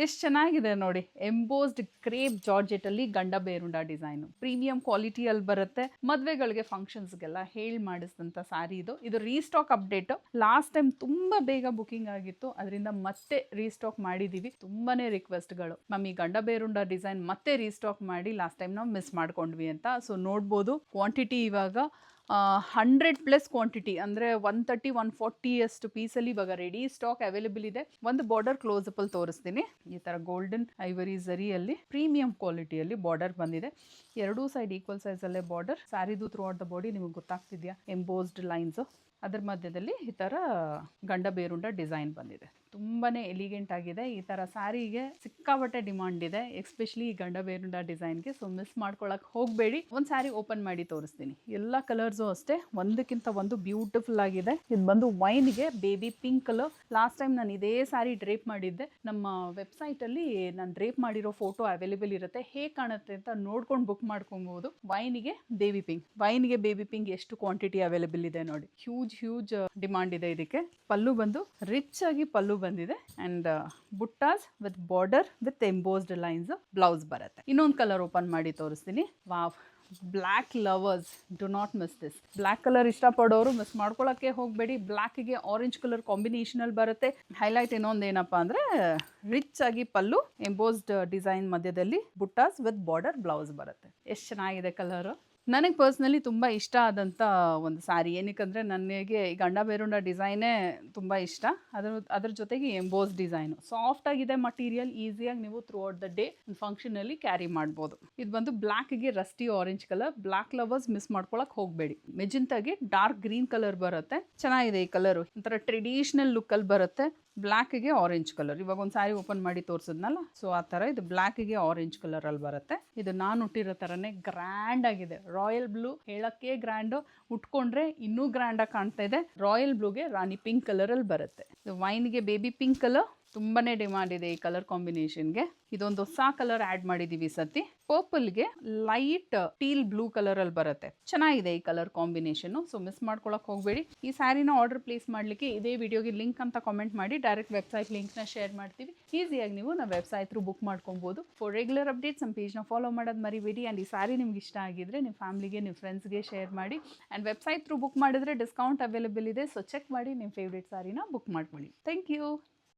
ಎಷ್ಟು ಚೆನ್ನಾಗಿದೆ ನೋಡಿ, ಎಂಬೋಸ್ಡ್ ಕ್ರೇಪ್ ಜಾರ್ಜೆಟ್ ಅಲ್ಲಿ ಗಂಡ ಬೇರುಂಡ ಡಿಸೈನ್, ಪ್ರೀಮಿಯಂ ಕ್ವಾಲಿಟಿಯಲ್ಲಿ ಬರುತ್ತೆ. ಮದ್ವೆಗಳಿಗೆ ಫಂಕ್ಷನ್ಸ್ಗೆಲ್ಲ ಹೇಳಿ ಮಾಡಿಸಿದಂತ ಸಾರಿ ಇದು ರೀಸ್ಟಾಕ್ ಅಪ್ಡೇಟ್. ಲಾಸ್ಟ್ ಟೈಮ್ ತುಂಬಾ ಬೇಗ ಬುಕಿಂಗ್ ಆಗಿತ್ತು, ಅದರಿಂದ ಮತ್ತೆ ರೀಸ್ಟಾಕ್ ಮಾಡಿದೀವಿ. ತುಂಬಾನೇ ರಿಕ್ವೆಸ್ಟ್ಗಳು, ಮಮ್ಮಿ ಗಂಡ ಬೇರುಂಡ ಡಿಸೈನ್ ಮತ್ತೆ ರೀಸ್ಟಾಕ್ ಮಾಡಿ, ಲಾಸ್ಟ್ ಟೈಮ್ ನಾವು ಮಿಸ್ ಮಾಡ್ಕೊಂಡ್ವಿ ಅಂತ. ಸೊ ನೋಡ್ಬೋದು ಕ್ವಾಂಟಿಟಿ ಇವಾಗ 100+ ಕ್ವಾಂಟಿಟಿ, ಅಂದರೆ 130 140 ಅಷ್ಟು ಪೀಸಲ್ಲಿ ಇವಾಗ ರೆಡಿ ಸ್ಟಾಕ್ ಅವೈಲೇಬಲ್ ಇದೆ. ಒಂದು ಬಾರ್ಡರ್ ಕ್ಲೋಸಪ್ ಅಲ್ಲಿ ತೋರಿಸ್ತೀನಿ. ಈ ತರ ಗೋಲ್ಡನ್ ಐವರಿ ಝರಿಯಲ್ಲಿ ಪ್ರೀಮಿಯಂ ಕ್ವಾಲಿಟಿಯಲ್ಲಿ ಬಾರ್ಡರ್ ಬಂದಿದೆ. ಎರಡೂ ಸೈಡ್ ಈಕ್ವಲ್ ಸೈಜ್ ಅಲ್ಲೇ ಬಾರ್ಡರ್. ಸ್ಯಾರಿದು ಥ್ರೂ ಔಟ್ ದ ಬಾಡಿ ನಿಮಗೆ ಗೊತ್ತಾಗ್ತಿದ್ಯಾ, ಎಂಬೋಸ್ಡ್ ಲೈನ್ಸ್. ಅದರ ಮಧ್ಯದಲ್ಲಿ ಈ ತರ ಗಂಡ ಬೇರುಂಡ ಡಿಸೈನ್ ಬಂದಿದೆ. ತುಂಬಾನೇ ಎಲಿಗೆಂಟ್ ಆಗಿದೆ. ಈ ತರ ಸ್ಯಾರಿಗೆ ಸಿಕ್ಕಾಪಟ್ಟೆ ಡಿಮಾಂಡ್ ಇದೆ, ಎಸ್ಪೆಷಲಿ ಈ ಗಂಡ ಬೇರುಂಡ ಡಿಸೈನ್ಗೆ. ಸೊ ಮಿಸ್ ಮಾಡ್ಕೊಳಕ್ ಹೋಗಬೇಡಿ. ಒಂದು ಸ್ಯಾರಿ ಓಪನ್ ಮಾಡಿ ತೋರಿಸ್ತೀನಿ. ಎಲ್ಲ ಕಲರ್ಸು ಅಷ್ಟೇ ಒಂದಕ್ಕಿಂತ ಒಂದು ಬ್ಯೂಟಿಫುಲ್ ಆಗಿದೆ. ಇದು ಬಂದು ವೈನ್ಗೆ baby pink colour. Last time ನಾನು ಇದೇ ಸ್ಯಾರಿ ಡ್ರೇಪ್ ಮಾಡಿದ್ದೆ. ನಮ್ಮ ವೆಬ್ಸೈಟ್ ಅಲ್ಲಿ ನಾನು ಡ್ರೇಪ್ ಮಾಡಿರೋ ಫೋಟೋ ಅವೈಲೇಬಲ್ ಇರುತ್ತೆ, ಹೇಗೆ ಕಾಣುತ್ತೆ ಅಂತ ನೋಡ್ಕೊಂಡು ಬುಕ್ ಮಾಡ್ಕೊಬಹುದು. ವೈನ್ಗೆ ಬೇಬಿ ಪಿಂಕ್, ವೈನ್ಗೆ ಬೇಬಿ ಪಿಂಕ್ ಎಷ್ಟು ಕ್ವಾಂಟಿಟಿ ಅವೈಲೇಬಲ್ ಇದೆ ನೋಡಿ. ಹ್ಯೂಜ್ ಡಿಮಾಂಡ್ ಇದೆ ಇದಕ್ಕೆ. ಪಲ್ಲು ಬಂದು ರಿಚ್ ಆಗಿ ಪಲ್ಲು ಬಂದಿದೆ ಅಂಡ್ ಬುಟ್ಟಾಸ್ with border with embossed lines blouse ಬರುತ್ತೆ. ಇನ್ನೊಂದು ಕಲರ್ ಓಪನ್ ಮಾಡಿ ತೋರಿಸ್ತೀನಿ. Wow, black lovers do not miss this. Black colour ಇಷ್ಟಪಡೋರು ಮಿಸ್ ಮಾಡ್ಕೊಳ್ಳೋಕ್ಕೆ ಹೋಗಬೇಡಿ. ಬ್ಲ್ಯಾಕ್ಗೆ ಆರೆಂಜ್ ಕಲರ್ ಕಾಂಬಿನೇಷನಲ್ಲಿ ಬರುತ್ತೆ. ಹೈಲೈಟ್ ಇನ್ನೊಂದು ಏನಪ್ಪ ಅಂದರೆ ರಿಚ್ ಆಗಿ ಪಲ್ಲು, ಎಂಬೋಸ್ಡ್ ಡಿಸೈನ್ ಮಧ್ಯದಲ್ಲಿ ಬುಟ್ಟಾಸ್ ವಿತ್ ಬಾರ್ಡರ್ ಬ್ಲೌಸ್ ಬರುತ್ತೆ. ಎಷ್ಟು ಚೆನ್ನಾಗಿದೆ ಕಲರು. ನನಗೆ ಪರ್ಸ್ನಲಿ ತುಂಬ ಇಷ್ಟ ಆದಂಥ ಒಂದು ಸ್ಯಾರಿ. ಏನಕ್ಕಂದರೆ ನನಗೆ ಈ ಗಂಡ ಬೇರುಂಡ ಡಿಸೈನೇ ತುಂಬ ಇಷ್ಟ. ಅದ್ರ ಜೊತೆಗೆ ಎಂಬೋಸ್ ಡಿಸೈನು ಸಾಫ್ಟ್ ಆಗಿದೆ ಮಟೀರಿಯಲ್. ಈಸಿಯಾಗಿ ನೀವು ಥ್ರೂ ಔಟ್ ದ ಡೇ ಫಂಕ್ಷನಲ್ಲಿ ಕ್ಯಾರಿ ಮಾಡ್ಬೋದು. ಇದು ಬಂದು ಬ್ಲ್ಯಾಕ್ಗೆ rusty orange colour. Black lovers miss ಮಾಡ್ಕೊಳಕ್ಕೆ ಹೋಗಬೇಡಿ. ಮೆಜೆಂಟಾಗೆ ಡಾರ್ಕ್ ಗ್ರೀನ್ ಕಲರ್ ಬರುತ್ತೆ. ಚೆನ್ನಾಗಿದೆ ಈ ಕಲರು, ಒಂಥರ ಟ್ರೆಡಿಷನಲ್ ಲುಕ್ಕಲ್ಲಿ ಬರುತ್ತೆ. ಬ್ಲ್ಯಾಕ್ಗೆ ಆರೆಂಜ್ ಕಲರ್. ಇವಾಗ ಒಂದು ಸ್ಯಾರಿ ಓಪನ್ ಮಾಡಿ ತೋರಿಸಿದ್ನಲ್ಲ, ಸೊ ಆ ಥರ ಇದು ಬ್ಲ್ಯಾಕ್ಗೆ ಆರೆಂಜ್ ಕಲರಲ್ಲಿ ಬರುತ್ತೆ. ಇದು ನಾನು ಹುಟ್ಟಿರೋ ಥರನೇ ಗ್ರ್ಯಾಂಡ್ ಆಗಿದೆ. ರಾಯಲ್ ಬ್ಲೂ ಹೇಳಕ್ಕೆ ಗ್ರ್ಯಾಂಡು, ಉಟ್ಕೊಂಡ್ರೆ ಇನ್ನೂ ಗ್ರ್ಯಾಂಡಾಗಿ ಕಾಣ್ತಾ ಇದೆ. ರಾಯಲ್ ಬ್ಲೂಗೆ ರಾಣಿ ಪಿಂಕ್ ಕಲರಲ್ಲಿ ಬರುತ್ತೆ. ವೈನ್ಗೆ ಬೇಬಿ ಪಿಂಕ್ ಕಲರ್ ತುಂಬಾನೇ ಡಿಮಾಂಡ್ ಇದೆ ಈ ಕಲರ್ ಕಾಂಬಿನೇಷನ್ಗೆ. ಇದೊಂದು ಹೊಸ ಕಲರ್ ಆ್ಯಡ್ ಮಾಡಿದ್ದೀವಿ ಈ ಸತಿ. ಪರ್ಪಲ್ಗೆ ಲೈಟ್ ಟೀಲ್ ಬ್ಲೂ ಕಲರಲ್ಲಿ ಬರುತ್ತೆ. ಚೆನ್ನಾಗಿದೆ ಈ ಕಲರ್ ಕಾಂಬಿನೇಷನ್. ಸೊ ಮಿಸ್ ಮಾಡ್ಕೊಳಕ್ಕೆ ಹೋಗಬೇಡಿ. ಈ ಸ್ಯಾರಿನ ಆರ್ಡರ್ ಪ್ಲೇಸ್ ಮಾಡಲಿಕ್ಕೆ ಇದೇ ವಿಡಿಯೋಗೆ ಲಿಂಕ್ ಅಂತ ಕಾಮೆಂಟ್ ಮಾಡಿ, ಡೈರೆಕ್ಟ್ ವೆಬ್ಸೈಟ್ ಲಿಂಕ್ನ ಶೇರ್ ಮಾಡ್ತೀವಿ. ಈಸಿಯಾಗಿ ನೀವು ನಮ್ಮ ವೆಬ್ಸೈಟ್ ಥ್ರೂ ಬುಕ್ ಮಾಡ್ಕೊಬೋದು. ಫಾರ್ ರೆಗ್ಯುಲರ್ ಅಪ್ಡೇಟ್ಸ್ ನಮ್ಮ ಪೇಜ್ನ ಫಾಲೋ ಮಾಡೋದು ಮರಿಬೇಡಿ. ಆ್ಯಂಡ್ ಈ ಸ್ಯಾರಿ ನಿಮ್ಗೆ ಇಷ್ಟ ಆಗಿದ್ರೆ ನಿಮ್ಮ ಫ್ಯಾಮಿಲಿಗೆ, ನಿಮ್ಮ ಫ್ರೆಂಡ್ಸ್ಗೆ ಶೇರ್ ಮಾಡಿ. ಆ್ಯಂಡ್ ವೆಬ್ಸೈಟ್ ಥ್ರೂ ಬುಕ್ ಮಾಡಿದ್ರೆ ಡಿಸ್ಕೌಂಟ್ ಅವೈಲೇಬಲ್ ಇದೆ. ಸೊ ಚೆಕ್ ಮಾಡಿ ನಿಮ್ಮ ಫೇವ್ರೇಟ್ ಸ್ಯಾರಿನ ಬುಕ್ ಮಾಡ್ಕೊಳ್ಳಿ. Thank you.